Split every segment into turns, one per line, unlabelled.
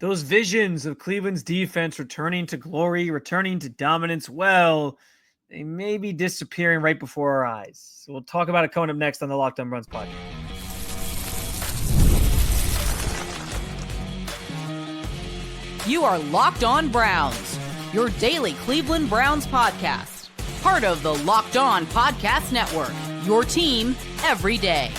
Those visions of Cleveland's defense returning to glory, returning to dominance, well, they may be disappearing right before our eyes. So we'll talk about it coming up next on the Locked On Browns podcast.
You are Locked On Browns, your daily Cleveland Browns podcast. Part of the Locked On Podcast Network, your team every day.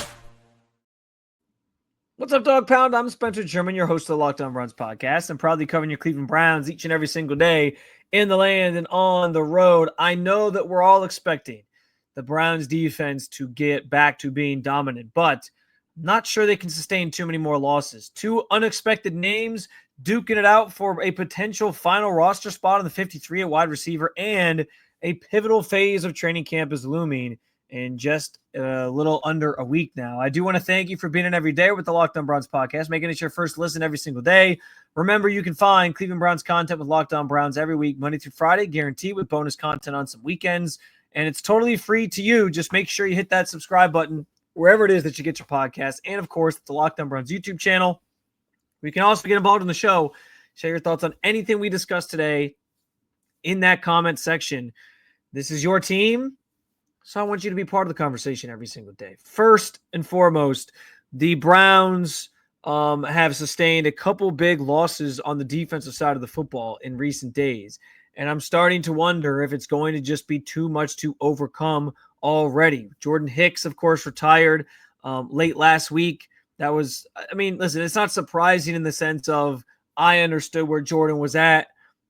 What's up, Dog Pound? I'm Spencer Sherman, your host of the Locked On Browns podcast. I'm proudly covering your Cleveland Browns each and every single day in the land and on the road. I know that we're all expecting the Browns defense to get back to being dominant, but I'm not sure they can sustain too many more losses. Two unexpected names duking it out for a potential final roster spot on the 53 at wide receiver, and a pivotal phase of training camp is looming in just a little under a week now. I do want to thank you for being in every day with the Locked On Browns podcast, making it your first listen every single day. Remember, you can find Cleveland Browns content with Locked On Browns every week, Monday through Friday, guaranteed, with bonus content on some weekends. And it's totally free to you. Just make sure you hit that subscribe button wherever it is that you get your podcast. And, of course, the Locked On Browns YouTube channel. We can also get involved in the show. Share your thoughts on anything we discussed today in that comment section. This is your team, so I want you to be part of the conversation every single day. First and foremost, the Browns have sustained a couple big losses on the defensive side of the football in recent days. And I'm starting to wonder if it's going to just be too much to overcome already. Jordan Hicks, of course, retired late last week. That was, I mean, listen, it's not surprising in the sense of I understood where Jordan was at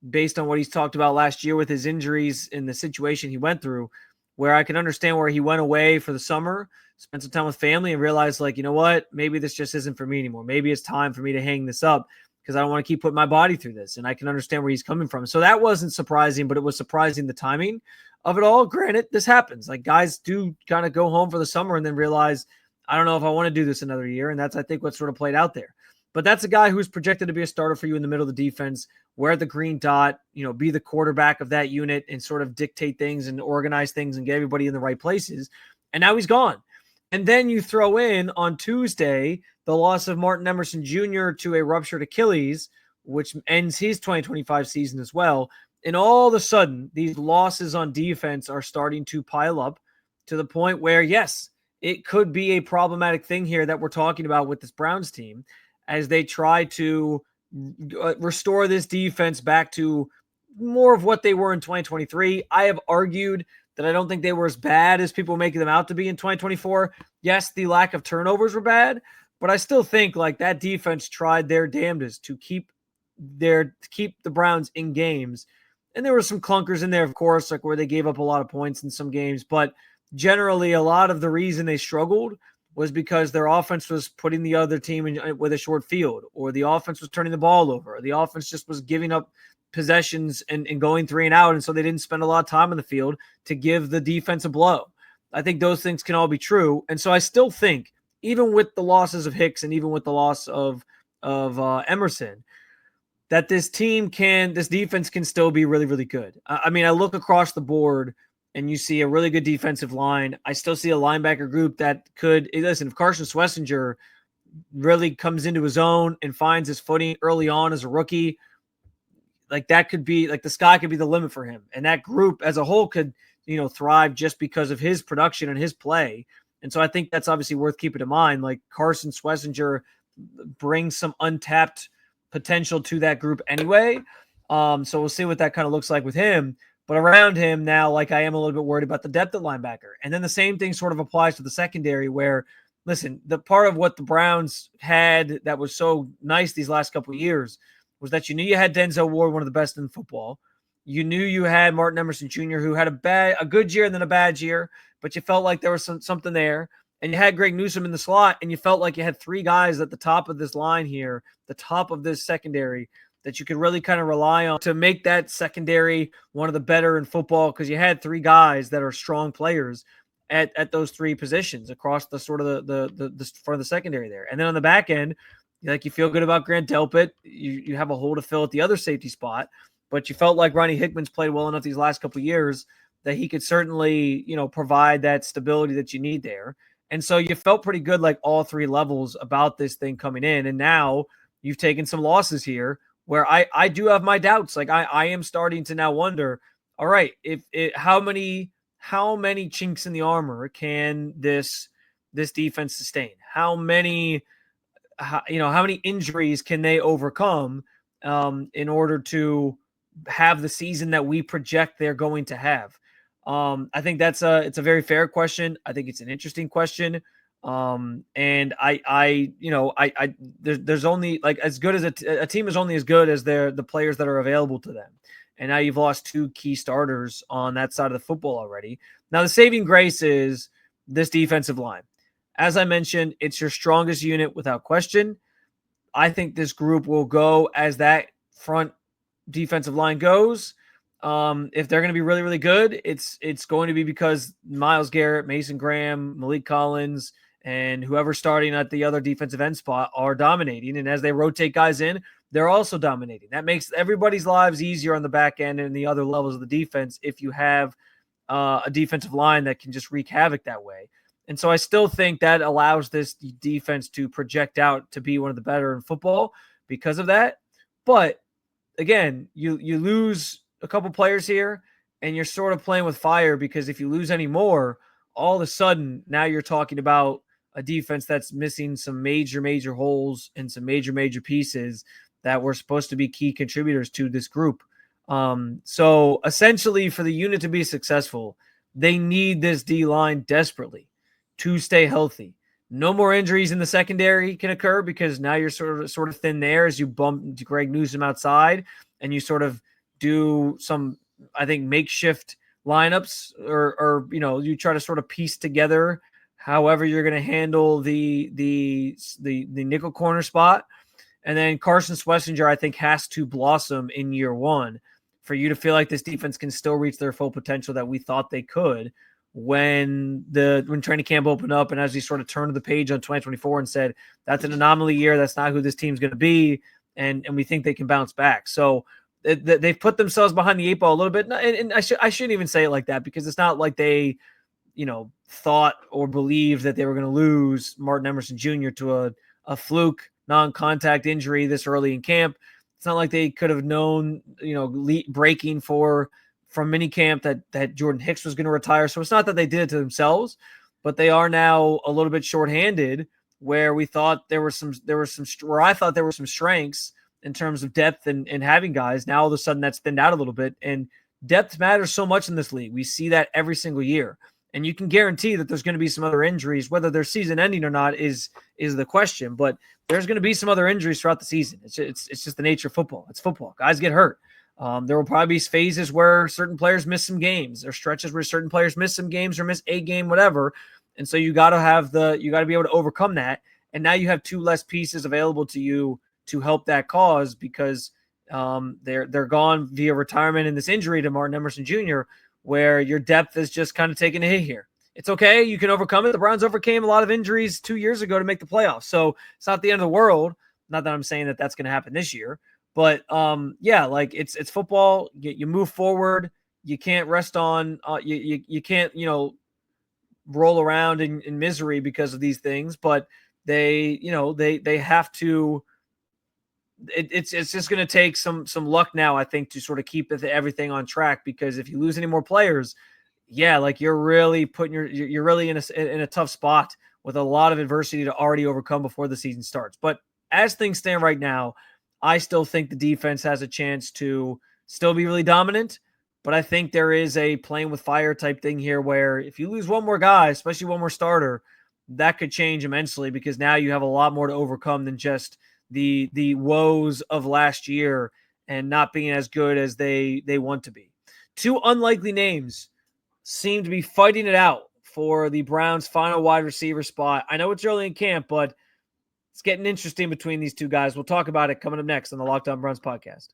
based on what he's talked about last year with his injuries and the situation he went through, where I can understand where he went away for the summer, spent some time with family, and realized, like, you know what, maybe this just isn't for me anymore. Maybe it's time for me to hang this up because I don't want to keep putting my body through this. And I can understand where he's coming from. So that wasn't surprising, but it was surprising the timing of it all. Granted, this happens. Like, guys do kind of go home for the summer and then realize, I don't know if I want to do this another year. And that's, I think, what sort of played out there. But that's a guy who's projected to be a starter for you in the middle of the defense, wear the green dot, be the quarterback of that unit and sort of dictate things and organize things and get everybody in the right places. And now he's gone. And then you throw in on Tuesday the loss of Martin Emerson Jr. to a ruptured Achilles, which ends his 2025 season as well. And all of a sudden, these losses on defense are starting to pile up to the point where, yes, it could be a problematic thing here that we're talking about with this Browns team as they try to restore this defense back to more of what they were in 2023. I have argued that I don't think they were as bad as people were making them out to be in 2024. Yes, the lack of turnovers were bad, but I still think like that defense tried their damnedest to keep the Browns in games. And there were some clunkers in there, of course, like where they gave up a lot of points in some games, but generally a lot of the reason they struggled was because their offense was putting the other team with a short field, or the offense was turning the ball over, or the offense just was giving up possessions and going 3 and out, and so they didn't spend a lot of time on the field to give the defense a blow. I think those things can all be true, and so I still think, even with the losses of Hicks and even with the loss of Emerson, that this defense can still be really, really good. I mean, I look across the board and you see a really good defensive line. I still see a linebacker group that could, listen, if Carson Schlesinger really comes into his own and finds his footing early on as a rookie, like that could be, like the sky could be the limit for him. And that group as a whole could, thrive just because of his production and his play. And so I think that's obviously worth keeping in mind. Like Carson Schlesinger brings some untapped potential to that group anyway. So we'll see what that kind of looks like with him. But around him now, like I am a little bit worried about the depth at linebacker. And then the same thing sort of applies to the secondary where, listen, the part of what the Browns had that was so nice these last couple of years was that you knew you had Denzel Ward, one of the best in football. You knew you had Martin Emerson Jr., who had a good year and then a bad year, but you felt like there was something there. And you had Greg Newsome in the slot, and you felt like you had 3 guys at the top of this line here, the top of this secondary, that you could really kind of rely on to make that secondary one of the better in football, because you had 3 guys that are strong players at those 3 positions across the sort of the front of the secondary there. And then on the back end, like you feel good about Grant Delpit. You have a hole to fill at the other safety spot, but you felt like Ronnie Hickman's played well enough these last couple of years that he could certainly, provide that stability that you need there. And so you felt pretty good, like all 3 levels about this thing coming in. And now you've taken some losses here where I do have my doubts. Like I am starting to now wonder, all right, how many chinks in the armor can this defense sustain? How many injuries can they overcome in order to have the season that we project they're going to have? I think it's a very fair question. I think it's an interesting question. And there's only like as good as a team is only as good as the players that are available to them. And now you've lost two key starters on that side of the football already. Now the saving grace is this defensive line. As I mentioned, it's your strongest unit without question. I think this group will go as that front defensive line goes. If they're going to be really, really good, it's going to be because Myles Garrett, Mason Graham, Malik Collins, and whoever's starting at the other defensive end spot are dominating. And as they rotate guys in, they're also dominating. That makes everybody's lives easier on the back end and the other levels of the defense if you have a defensive line that can just wreak havoc that way. And so I still think that allows this defense to project out to be one of the better in football because of that. But again, you lose a couple players here and you're sort of playing with fire because if you lose any more, all of a sudden now you're talking about a defense that's missing some major holes and some major pieces that were supposed to be key contributors to this group. So essentially for the unit to be successful, they need this D-line desperately to stay healthy. No more injuries in the secondary can occur because now you're sort of thin there as you bump Greg Newsome outside and you sort of do some, I think, makeshift lineups or you try to sort of piece together however you're going to handle the nickel corner spot. And then Carson Schlesinger, I think, has to blossom in year one for you to feel like this defense can still reach their full potential that we thought they could when training camp opened up and as we sort of turned the page on 2024 and said, that's an anomaly year. That's not who this team's going to be. And we think they can bounce back. So they've put themselves behind the eight ball a little bit. And I shouldn't even say it like that because it's not like they, thought or believed that they were going to lose Martin Emerson Jr. to a fluke non-contact injury this early in camp. It's not like they could have known, breaking from minicamp that Jordan Hicks was going to retire. So it's not that they did it to themselves, but they are now a little bit shorthanded where I thought there were some strengths in terms of depth and having guys. Now all of a sudden that's thinned out a little bit, and depth matters so much in this league. We see that every single year, and you can guarantee that there's going to be some other injuries, whether they're season ending or not is the question, but there's going to be some other injuries throughout the season. It's just the nature of football. It's football. Guys get hurt. There will probably be phases where certain players miss some games or stretches where certain players miss some games or miss a game, whatever. And so you got to be able to overcome that. And now you have two less pieces available to you to help that cause because they're gone via retirement and this injury to Martin Emerson Jr., where your depth is just kind of taking a hit here. It's okay. You can overcome it. The Browns overcame a lot of injuries 2 years ago to make the playoffs. So it's not the end of the world. Not that I'm saying that that's going to happen this year, but like it's football. You move forward. You can't rest on, you can't, roll around in misery because of these things, but they have to, it's just going to take some luck now, I think, to sort of keep everything on track, because if you lose any more players, like you're really you're really in a tough spot with a lot of adversity to already overcome before the season starts. But as things stand right now, I still think the defense has a chance to still be really dominant, but I think there is a playing with fire type thing here where if you lose one more guy, especially one more starter, that could change immensely, because now you have a lot more to overcome than just the woes of last year and not being as good as they want to be. Two unlikely names seem to be fighting it out for the Browns' final wide receiver spot. I know it's early in camp, but it's getting interesting between these two guys. We'll talk about it coming up next on the Locked On Browns podcast.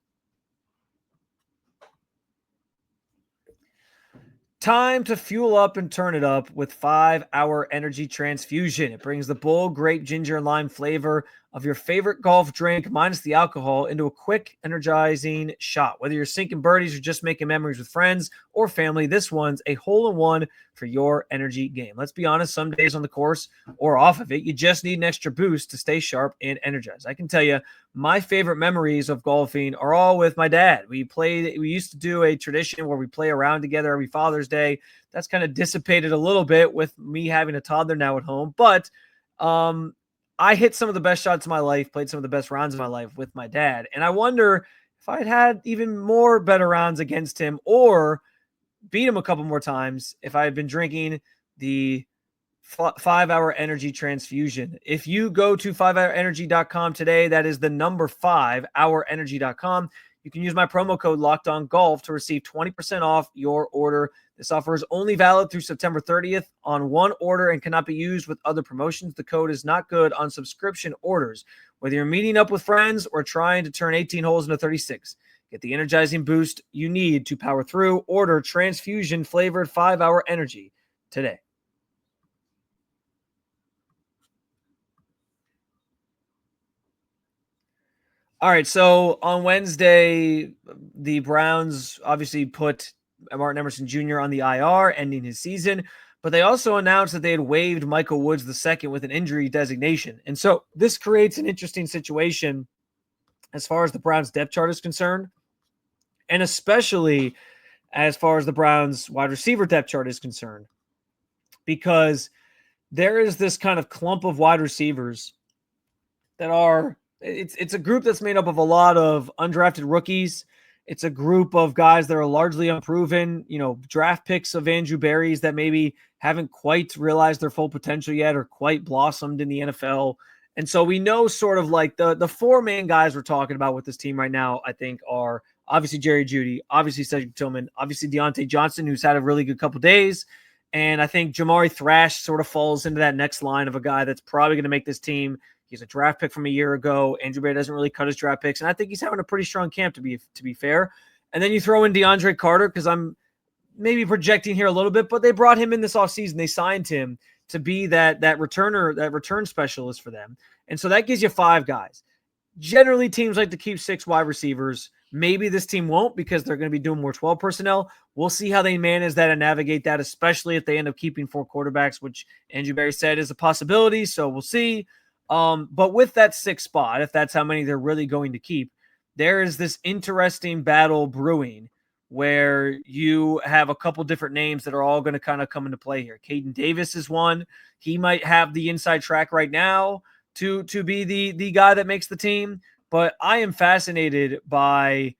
Time to fuel up and turn it up with 5-Hour Energy Transfusion. It brings the bold grape, ginger, and lime flavor of your favorite golf drink minus the alcohol into a quick, energizing shot. Whether you're sinking birdies or just making memories with friends or family, this one's a hole-in-one for your energy game. Let's be honest, some days on the course or off of it, you just need an extra boost to stay sharp and energized. I can tell you, my favorite memories of golfing are all with my dad. We used to do a tradition where we play around together every Father's Day. That's kind of dissipated a little bit with me having a toddler now at home, but I hit some of the best shots of my life, played some of the best rounds of my life with my dad. And I wonder if I'd had even more better rounds against him or beat him a couple more times if I had been drinking the 5-hour energy transfusion. If you go to 5hourenergy.com today, that is the number 5hourenergy.com. You can use my promo code LockedOnGolf to receive 20% off your order. This offer is only valid through September 30th on one order and cannot be used with other promotions. The code is not good on subscription orders. Whether you're meeting up with friends or trying to turn 18 holes into 36, get the energizing boost you need to power through. Order transfusion flavored 5-hour energy today. All right, so on Wednesday, the Browns obviously put Martin Emerson Jr. on the IR, ending his season, but they also announced that they had waived Michael Woods II with an injury designation. And so this creates an interesting situation as far as the Browns depth chart is concerned, and especially as far as the Browns wide receiver depth chart is concerned, because there is this kind of clump of wide receivers that are it's a group that's made up of a lot of undrafted rookies. It's a group of guys that are largely unproven, draft picks of Andrew Berries that maybe haven't quite realized their full potential yet or quite blossomed in the NFL. And so we know sort of like the four main guys we're talking about with this team right now, I think, are obviously Jerry Jeudy, obviously Cedric Tillman, obviously Deontay Johnson, who's had a really good couple days. And I think Jamari Thrash sort of falls into that next line of a guy that's probably going to make this team. He's a draft pick from a year ago. Andrew Berry doesn't really cut his draft picks, and I think he's having a pretty strong camp to be fair. And then you throw in DeAndre Carter, because I'm maybe projecting here a little bit, but they brought him in this offseason. They signed him to be that returner, that return specialist for them. And so that gives you 5 guys. Generally, teams like to keep 6 wide receivers. Maybe this team won't because they're going to be doing more 12 personnel. We'll see how they manage that and navigate that, especially if they end up keeping 4 quarterbacks, which Andrew Berry said is a possibility. So we'll see. But with that 6th spot, if that's how many they're really going to keep, there is this interesting battle brewing where you have a couple different names that are all going to kind of come into play here. Caden Davis is one. He might have the inside track right now to be the guy that makes the team. But I am fascinated by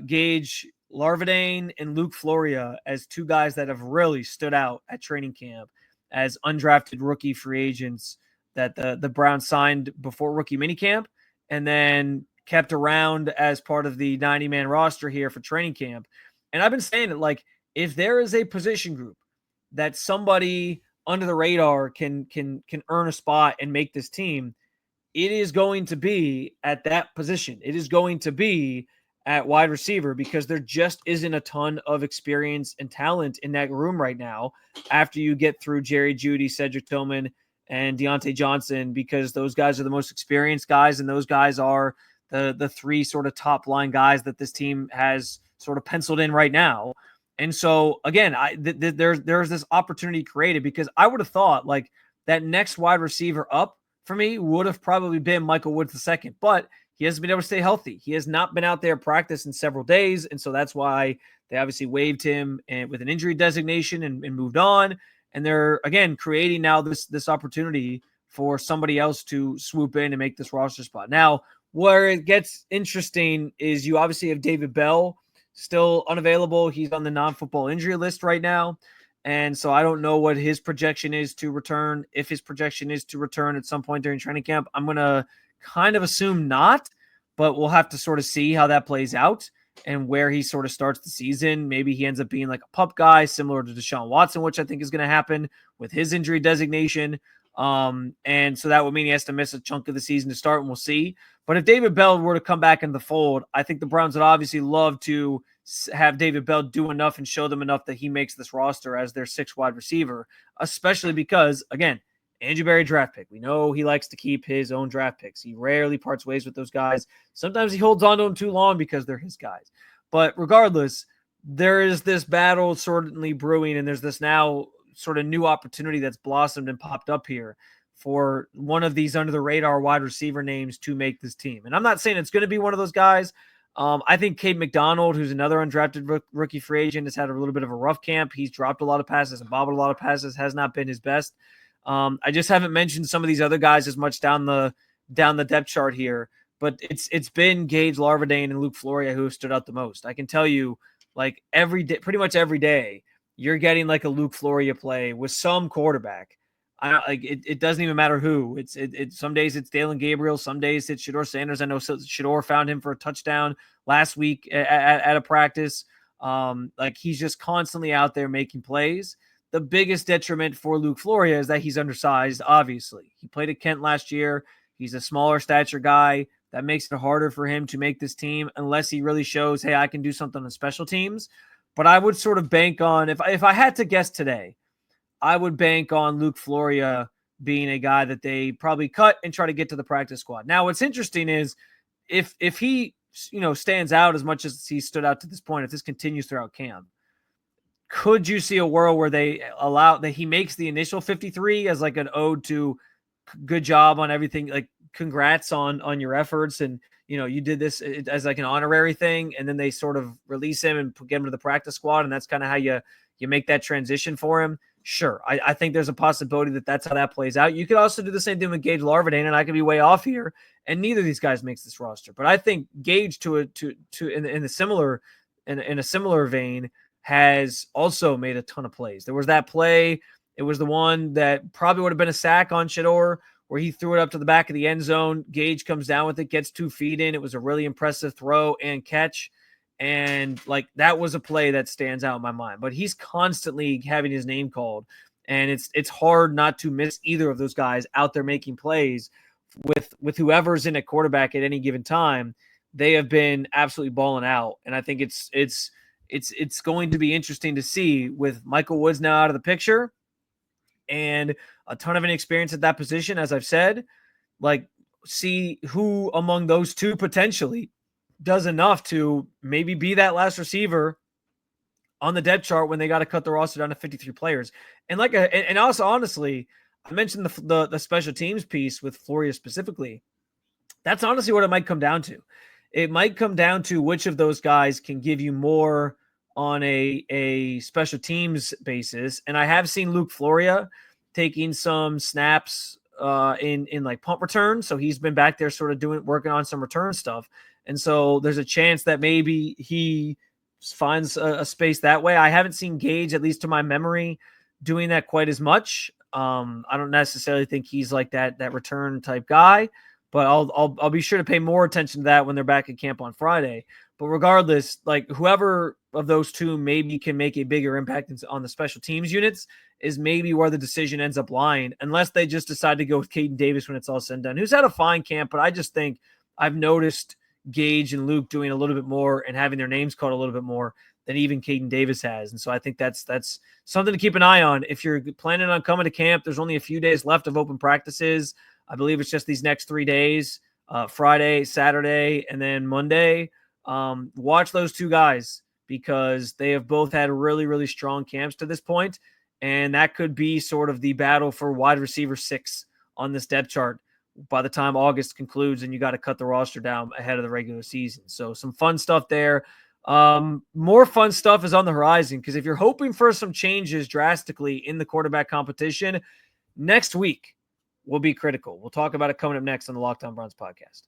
Gage, Larvadain, and Luke Floriea as 2 guys that have really stood out at training camp as undrafted rookie free agents that the Browns signed before rookie minicamp and then kept around as part of the 90-man roster here for training camp. And I've been saying it, like, if there is a position group that somebody under the radar can earn a spot and make this team, it is going to be at that position. It is going to be at wide receiver because there just isn't a ton of experience and talent in that room right now after you get through Jerry Jeudy, Cedric Tillman, and Deontay Johnson, because those guys are the most experienced guys, and those guys are the 3 sort of top line guys that this team has sort of penciled in right now. And so again, there's this opportunity created because I would have thought like that next wide receiver up for me would have probably been Michael Woods II, but he hasn't been able to stay healthy. He has not been out there practice in several days. And so that's why they obviously waived him and with an injury designation and moved on. And they're, again, creating now this opportunity for somebody else to swoop in and make this roster spot. Now, where it gets interesting is you obviously have David Bell still unavailable. He's on the non-football injury list right now. And so I don't know what his projection is to return. If his projection is to return at some point during training camp, I'm going to kind of assume not, but we'll have to sort of see how that plays out and where he sort of starts the season. Maybe he ends up being like a pup guy, similar to Deshaun Watson, which I think is going to happen with his injury designation. And so that would mean he has to miss a chunk of the season to start, and we'll see. But if David Bell were to come back in the fold, I think the Browns would obviously love to have David Bell do enough and show them enough that he makes this roster as their 6th wide receiver, especially because, again, Andrew Berry draft pick. We know he likes to keep his own draft picks. He rarely parts ways with those guys. Sometimes he holds on to them too long because they're his guys. But regardless, there is this battle certainly brewing, and there's this now sort of new opportunity that's blossomed and popped up here for one of these under the radar wide receiver names to make this team. And I'm not saying it's going to be one of those guys. I think Cade McDonald, who's another undrafted rookie free agent, has had a little bit of a rough camp. He's dropped a lot of passes and bobbled a lot of passes, has not been his best. I just haven't mentioned some of these other guys as much down the depth chart here, but it's been Gage, Larvadain, and Luke Floriea who have stood out the most. I can tell you, like every day, pretty much every day, you're getting like a Luke Floriea play with some quarterback. It doesn't even matter who. It's some days it's Dalen Gabriel, some days it's Shedeur Sanders. I know Shedeur found him for a touchdown last week at a practice. Like he's just constantly out there making plays. The biggest detriment for Luke Floriea is that he's undersized, obviously. He played at Kent last year. He's a smaller stature guy. That makes it harder for him to make this team unless he really shows, hey, I can do something on special teams. But I would sort of bank on, if I had to guess today, I would bank on Luke Floriea being a guy that they probably cut and try to get to the practice squad. Now, what's interesting is if he, stands out as much as he stood out to this point, if this continues throughout camp, could you see a world where they allow that he makes the initial 53 as like an ode to good job on everything, like congrats on your efforts, and you did this as like an honorary thing, and then they sort of release him and get him to the practice squad, and that's kind of how you make that transition for him? Sure, I think there's a possibility that that's how that plays out. You could also do the same thing with Gage, Larvadain, and I could be way off here, and neither of these guys makes this roster. But I think Gage, in a similar vein, has also made a ton of plays. There was that play. It was the one that probably would have been a sack on Shedeur, where he threw it up to the back of the end zone. Gage comes down with it, gets 2 feet in. It was a really impressive throw and catch. And like that was a play that stands out in my mind. But he's constantly having his name called, and it's hard not to miss either of those guys out there making plays with whoever's in at quarterback at any given time. They have been absolutely balling out, and I think it's going to be interesting to see with Michael Woods now out of the picture and a ton of inexperience at that position. As I've said, like see who among those two potentially does enough to maybe be that last receiver on the depth chart when they got to cut the roster down to 53 players. And and also honestly, I mentioned the special teams piece with Floriea specifically. That's honestly what it might come down to. It might come down to which of those guys can give you more on a special teams basis. And I have seen Luke Floriea taking some snaps in like punt return. So he's been back there sort of working on some return stuff. And so there's a chance that maybe he finds a space that way. I haven't seen Gage, at least to my memory, doing that quite as much. I don't necessarily think he's like that return type guy, but I'll be sure to pay more attention to that when they're back at camp on Friday. But regardless, like whoever of those two maybe can make a bigger impact on the special teams units is maybe where the decision ends up lying, unless they just decide to go with Caden Davis when it's all said and done, who's had a fine camp. But I just think I've noticed Gage and Luke doing a little bit more and having their names called a little bit more than even Caden Davis has. And so I think that's something to keep an eye on. If you're planning on coming to camp, there's only a few days left of open practices. I believe it's just these next 3 days, Friday, Saturday, and then Monday. Watch those two guys because they have both had really, really strong camps to this point, and that could be sort of the battle for wide receiver 6 on this depth chart by the time August concludes and you got to cut the roster down ahead of the regular season. So some fun stuff there. More fun stuff is on the horizon because if you're hoping for some changes drastically in the quarterback competition, next week will be critical. We'll talk about it coming up next on the Locked On Browns podcast.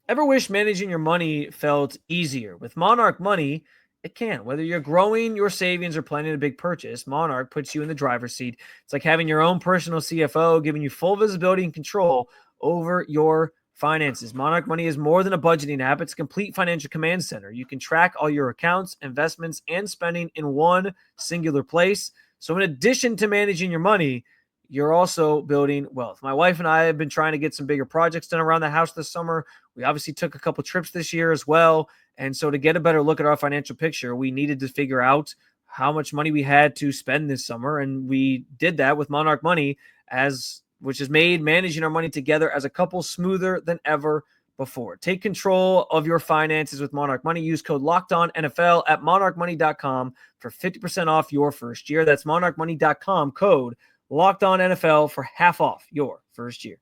Ever wish managing your money felt easier? With Monarch Money, it can. Whether you're growing your savings or planning a big purchase, Monarch puts you in the driver's seat. It's like having your own personal CFO, giving you full visibility and control over your finances. Monarch Money is more than a budgeting app. It's a complete financial command center. You can track all your accounts, investments, and spending in one singular place. So in addition to managing your money, you're also building wealth. My wife and I have been trying to get some bigger projects done around the house this summer. We obviously took a couple trips this year as well. And so to get a better look at our financial picture, we needed to figure out how much money we had to spend this summer. And we did that with Monarch Money, which has made managing our money together as a couple smoother than ever before. Take control of your finances with Monarch Money. Use code LOCKEDONNFL at monarchmoney.com for 50% off your first year. That's monarchmoney.com, code LOCKEDONNFL for half off your first year.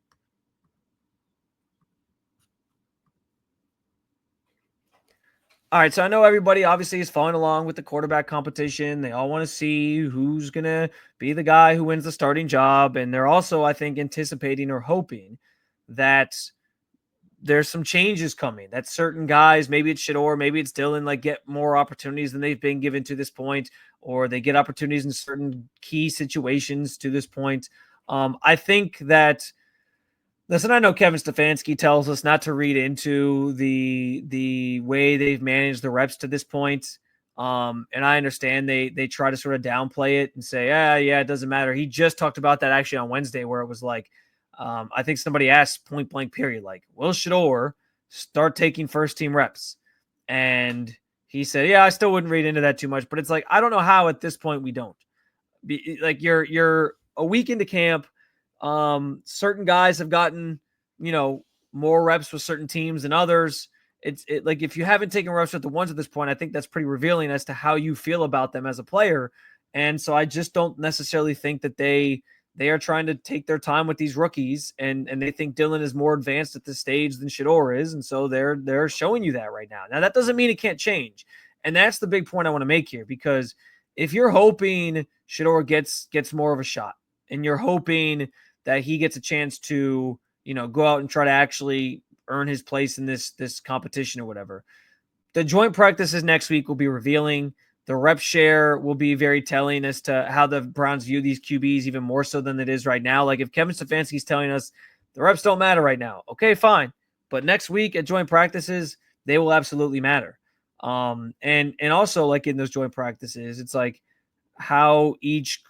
All right, so I know everybody obviously is following along with the quarterback competition. They all want to see who's going to be the guy who wins the starting job. And they're also, I think, anticipating or hoping that there's some changes coming, that certain guys, maybe it's Shedeur, maybe it's Dylan, like get more opportunities than they've been given to this point, or they get opportunities in certain key situations to this point. I think that, listen, I know Kevin Stefanski tells us not to read into the way they've managed the reps to this point. And I understand they try to sort of downplay it and say, yeah, it doesn't matter. He just talked about that actually on Wednesday, where it was like, I think somebody asked point blank period, like, will Shedeur start taking first team reps? And he said, yeah, I still wouldn't read into that too much, but it's like, I don't know how at this point we don't. Like you're a week into camp. Certain guys have gotten, more reps with certain teams than others. It's like, if you haven't taken reps with the ones at this point, I think that's pretty revealing as to how you feel about them as a player. And so I just don't necessarily think that they are trying to take their time with these rookies, and they think Dylan is more advanced at this stage than Shedeur is. And so they're showing you that right now. Now, that doesn't mean it can't change. And that's the big point I want to make here, because if you're hoping Shedeur gets more of a shot, and you're hoping that he gets a chance to, go out and try to actually earn his place in this competition or whatever, the joint practices next week will be revealing. The rep share will be very telling as to how the Browns view these QBs, even more so than it is right now. Like if Kevin Stefanski is telling us the reps don't matter right now, okay, fine. But next week at joint practices, they will absolutely matter. And also, like in those joint practices, it's like how each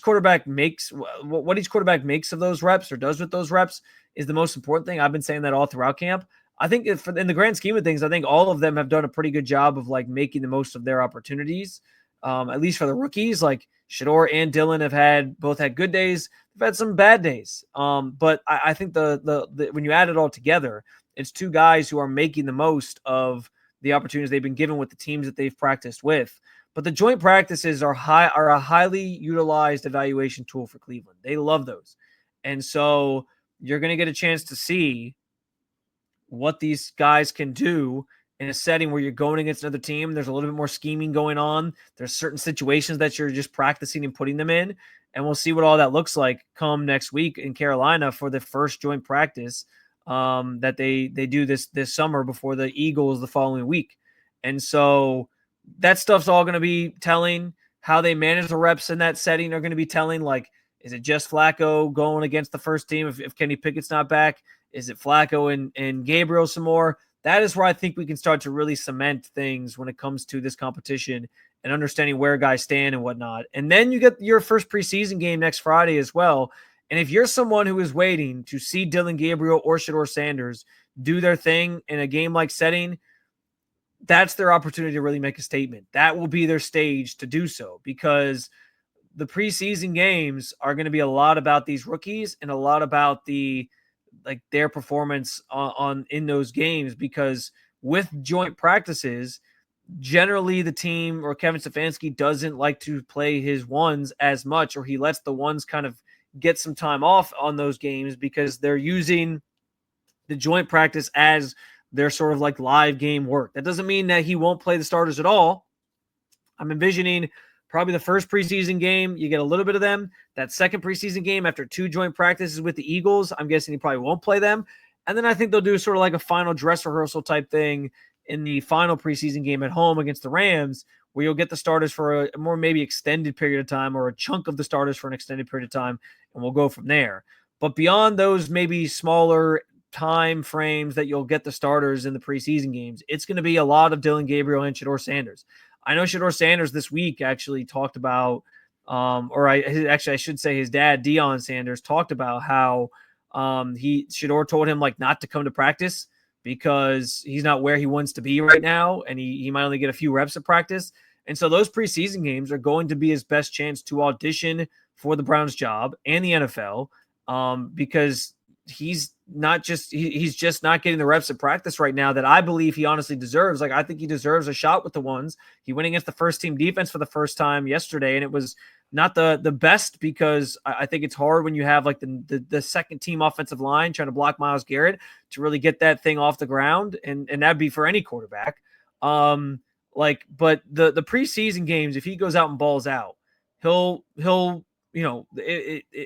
quarterback makes what each quarterback makes of those reps or does with those reps is the most important thing. I've been saying that all throughout camp. I think in the grand scheme of things, I think all of them have done a pretty good job of like making the most of their opportunities. At least for the rookies, like Shedeur and Dylan have both had good days. They've had some bad days. But I think the when you add it all together, it's two guys who are making the most of the opportunities they've been given with the teams that they've practiced with. But the joint practices are a highly utilized evaluation tool for Cleveland. They love those. And so you're going to get a chance to see what these guys can do in a setting where you're going against another team. There's a little bit more scheming going on. There's certain situations that you're just practicing and putting them in. And we'll see what all that looks like come next week in Carolina for the first joint practice that they do this summer before the Eagles the following week. And so that stuff's all going to be telling. How they manage the reps in that setting are going to be telling. Like, is it just Flacco going against the first team if Kenny Pickett's not back? Is it Flacco and Gabriel some more? That is where I think we can start to really cement things when it comes to this competition and understanding where guys stand and whatnot. And then you get your first preseason game next Friday as well. And if you're someone who is waiting to see Dylan Gabriel or Shedeur Sanders do their thing in a game-like setting, that's their opportunity to really make a statement. That will be their stage to do so, because the preseason games are going to be a lot about these rookies and a lot about their performance in those games, because with joint practices, generally the team or Kevin Stefanski doesn't like to play his ones as much, or he lets the ones kind of get some time off on those games because they're using the joint practice as their sort of like live game work. That doesn't mean that he won't play the starters at all. I'm envisioning probably the first preseason game, you get a little bit of them. That second preseason game after two joint practices with the Eagles, I'm guessing he probably won't play them. And then I think they'll do sort of like a final dress rehearsal type thing in the final preseason game at home against the Rams, where you'll get the starters for a more maybe extended period of time, or a chunk of the starters for an extended period of time, and we'll go from there. But beyond those maybe smaller time frames that you'll get the starters in the preseason games, it's going to be a lot of Dylan Gabriel and Shedeur Sanders. I know Shedeur Sanders this week actually talked about, I should say his dad, Deion Sanders, talked about how Shedeur told him like not to come to practice because he's not where he wants to be right now, and he might only get a few reps of practice. And so those preseason games are going to be his best chance to audition for the Browns job and the NFL, because he's just not getting the reps at practice right now that I believe he honestly deserves. Like, I think he deserves a shot with the ones. He went against the first team defense for the first time yesterday, and it was not the best, because I think it's hard when you have like the second team offensive line trying to block Myles Garrett to really get that thing off the ground. And that'd be for any quarterback. But the preseason games, if he goes out and balls out, he'll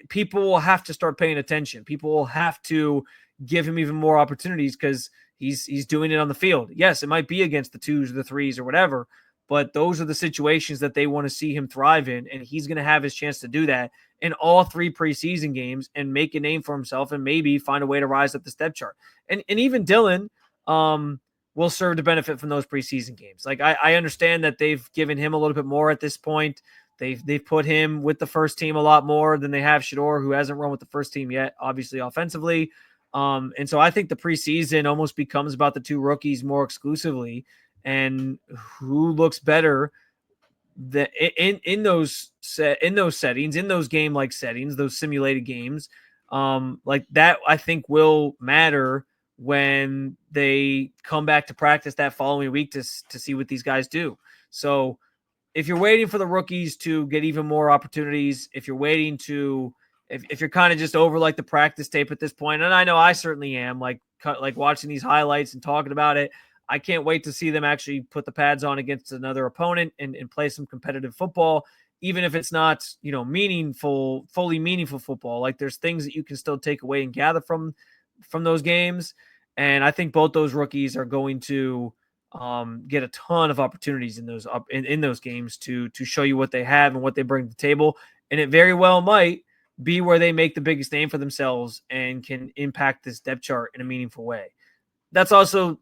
people will have to start paying attention. People will have to give him even more opportunities because he's doing it on the field. Yes, it might be against the 2s or the 3s or whatever, but those are the situations that they want to see him thrive in, and he's going to have his chance to do that in all 3 preseason games and make a name for himself and maybe find a way to rise up the step chart. And even Dylan will serve to benefit from those preseason games. Like, I understand that they've given him a little bit more at this point. They've put him with the first team a lot more than they have Shedeur, who hasn't run with the first team yet, obviously offensively. And so I think the preseason almost becomes about the 2 rookies more exclusively, and who looks better in those settings, in those game-like settings, those simulated games. Like that, I think will matter when they come back to practice that following week to see what these guys do. So if you're waiting for the rookies to get even more opportunities, if you're waiting to, if you're kind of just over like the practice tape at this point, and I know I certainly am, like watching these highlights and talking about it, I can't wait to see them actually put the pads on against another opponent and play some competitive football, even if it's not, fully meaningful football. Like, there's things that you can still take away and gather from those games. And I think both those rookies are going to get a ton of opportunities in those games to show you what they have and what they bring to the table. And it very well might be where they make the biggest name for themselves and can impact this depth chart in a meaningful way. That's also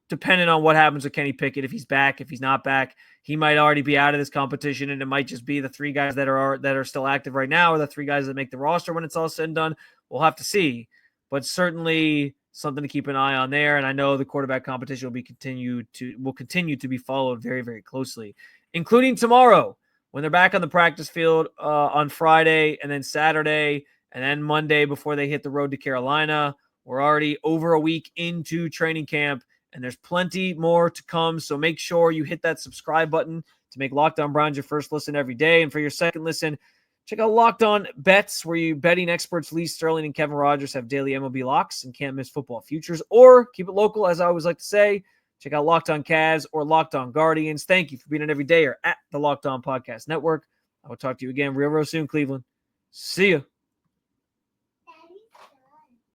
dependent on what happens with Kenny Pickett. If he's back, if he's not back, he might already be out of this competition, and it might just be the 3 guys that are still active right now, or the 3 guys that make the roster when it's all said and done. We'll have to see, but certainly something to keep an eye on there. And I know the quarterback competition will continue to be followed very, very closely, including tomorrow when they're back on the practice field on Friday, and then Saturday, and then Monday before they hit the road to Carolina. We're already over a week into training camp, and there's plenty more to come. So make sure you hit that subscribe button to make Locked On Browns your first listen every day. And for your second listen, check out Locked On Bets, where you betting experts Lee Sterling and Kevin Rogers have daily MLB locks and can't miss football futures. Or keep it local, as I always like to say. Check out Locked On Cavs or Locked On Guardians. Thank you for being an everydayer at the Locked On Podcast Network. I will talk to you again real soon, Cleveland. See ya.